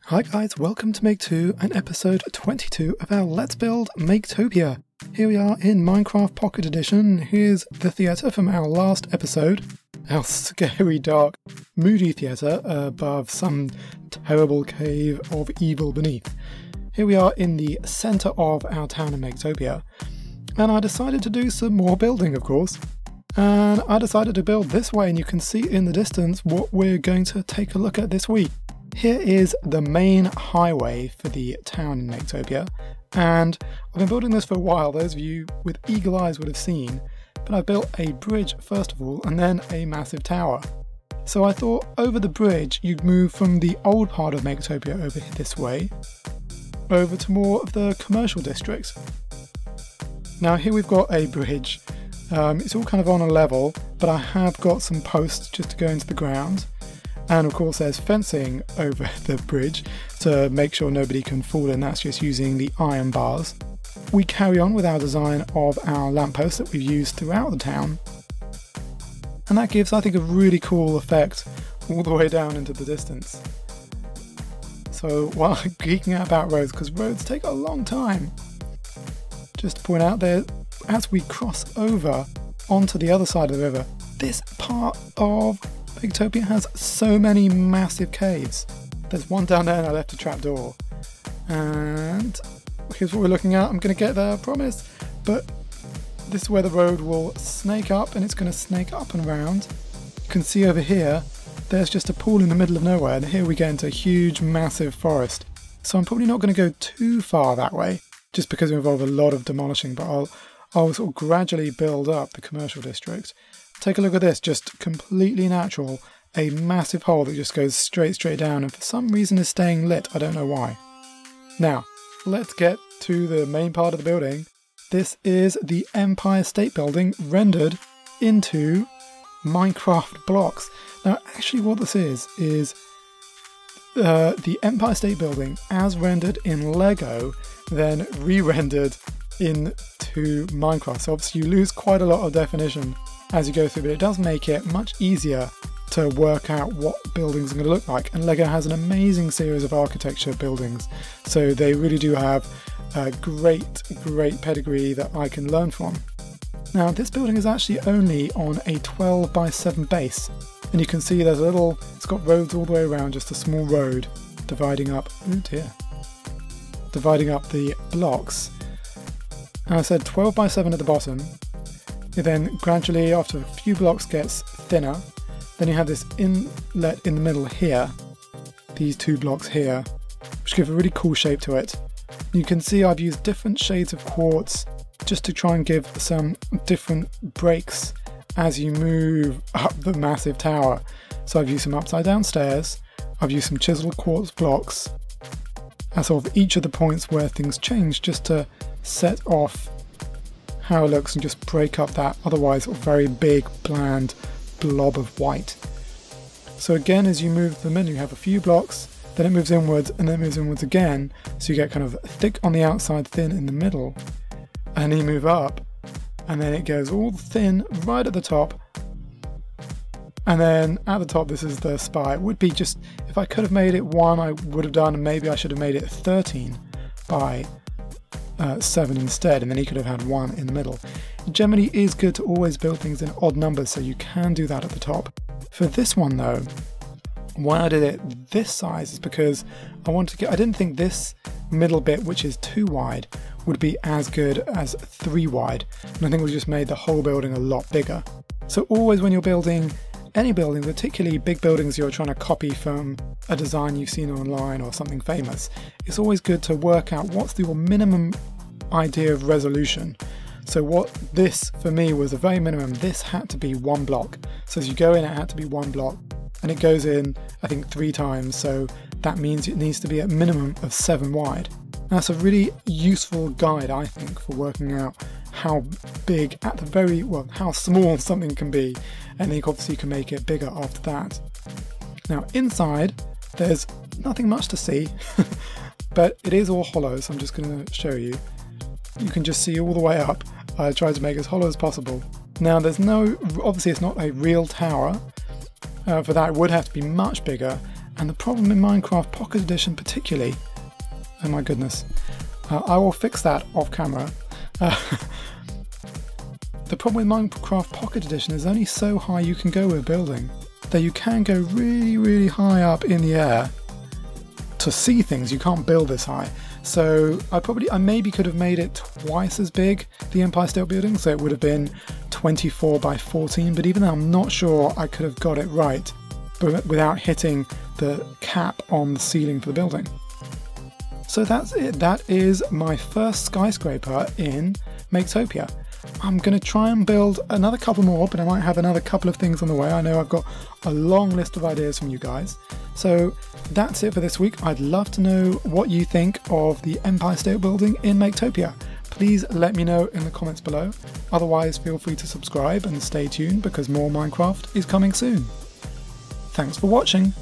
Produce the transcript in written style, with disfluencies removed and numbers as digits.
Hi guys, welcome to Make 2 and episode 22 of our Let's Build Maketopia. Here we are in Minecraft Pocket Edition. Here's the theatre from our last episode. Our scary, dark, moody theatre above some terrible cave of evil beneath. Here we are in the centre of our town in Maketopia. And I decided to do some more building, of course. And I decided to build this way, and you can see in the distance what we're going to take a look at this week. Here is the main highway for the town in Maketopia, and I've been building this for a while. Those of you with eagle eyes would have seen, but I built a bridge first of all and then a massive tower. So I thought over the bridge you'd move from the old part of Maketopia over this way over to more of the commercial districts. Now here we've got a bridge. It's all kind of on a level, but I have got some posts just to go into the ground. And of course there's fencing over the bridge to make sure nobody can fall in. That's just using the iron bars. We carry on with our design of our lampposts that we've used throughout the town. And that gives, I think, a really cool effect all the way down into the distance. So while I'm geeking out about roads, because roads take a long time, just to point out there, as we cross over onto the other side of the river, this part of Maketopia has so many massive caves. There's one down there and I left a trapdoor. And here's what we're looking at. I'm going to get there, I promise. But this is where the road will snake up, and it's going to snake up and around. You can see over here, there's just a pool in the middle of nowhere, and here we get into a huge, massive forest. So I'm probably not going to go too far that way, just because it involves a lot of demolishing, but I'll sort of gradually build up the commercial district. Take a look at this, just completely natural, a massive hole that just goes straight down, and for some reason is staying lit. I don't know why. Now, let's get to the main part of the building. This is the Empire State Building rendered into Minecraft blocks. Now, actually what this is the Empire State Building as rendered in Lego, then re-rendered into Minecraft. So obviously you lose quite a lot of definition as you go through, but it does make it much easier to work out what buildings are going to look like. And Lego has an amazing series of architecture buildings, so they really do have a great pedigree that I can learn from. Now this building is actually only on a 12x7 base, and you can see there's it's got roads all the way around, just a small road dividing up, dividing up the blocks. And I said 12x7 at the bottom. It then gradually, after a few blocks, gets thinner. Then you have this inlet in the middle here, these two blocks here, which give a really cool shape to it. You can see I've used different shades of quartz just to try and give some different breaks as you move up the massive tower. So I've used some upside down stairs, I've used some chiseled quartz blocks at sort of each of the points where things change, just to set off how it looks and just break up that otherwise very big, bland blob of white. So again, as you move them in, you have a few blocks, then it moves inwards, and then it moves inwards again, so you get kind of thick on the outside, thin in the middle, and then you move up, and then it goes all thin right at the top, and then at the top this is the spire. It would be just, if I could have made it 1 I would have done, and maybe I should have made it 13 by 7 instead, and then you could have had 1 in the middle. It generally is good to always build things in odd numbers, so you can do that at the top. For this one though, why I did it this size is because I didn't think this middle bit, which is 2 wide, would be as good as 3 wide, and I think we just made the whole building a lot bigger. So always when you're building any building, particularly big buildings you're trying to copy from a design you've seen online or something famous, it's always good to work out what's your minimum idea of resolution. So what this for me was a very minimum. This had to be 1 block. So as you go in, it had to be 1 block, and it goes in I think 3 times, so that means it needs to be a minimum of 7 wide. That's a really useful guide, I think, for working out how big how small something can be, and then obviously you can make it bigger after that. Now inside there's nothing much to see but it is all hollow, so I'm just going to show you. You can just see all the way up. I tried to make it as hollow as possible. Now obviously it's not a real tower. For that it would have to be much bigger, And the problem in Minecraft Pocket Edition particularly, oh my goodness, I will fix that off camera. The problem with Minecraft Pocket Edition is only so high you can go with building. Though you can go really, really high up in the air to see things. You can't build this high. So I maybe could have made it twice as big, the Empire State Building, so it would have been 24 by 14, but even though I'm not sure I could have got it right but without hitting the cap on the ceiling for the building. So that's it. That is my first skyscraper in Maketopia. I'm going to try and build another couple more, but I might have another couple of things on the way. I know I've got a long list of ideas from you guys. So that's it for this week. I'd love to know what you think of the Empire State Building in Maketopia. Please let me know in the comments below. Otherwise, feel free to subscribe and stay tuned because more Minecraft is coming soon. Thanks for watching.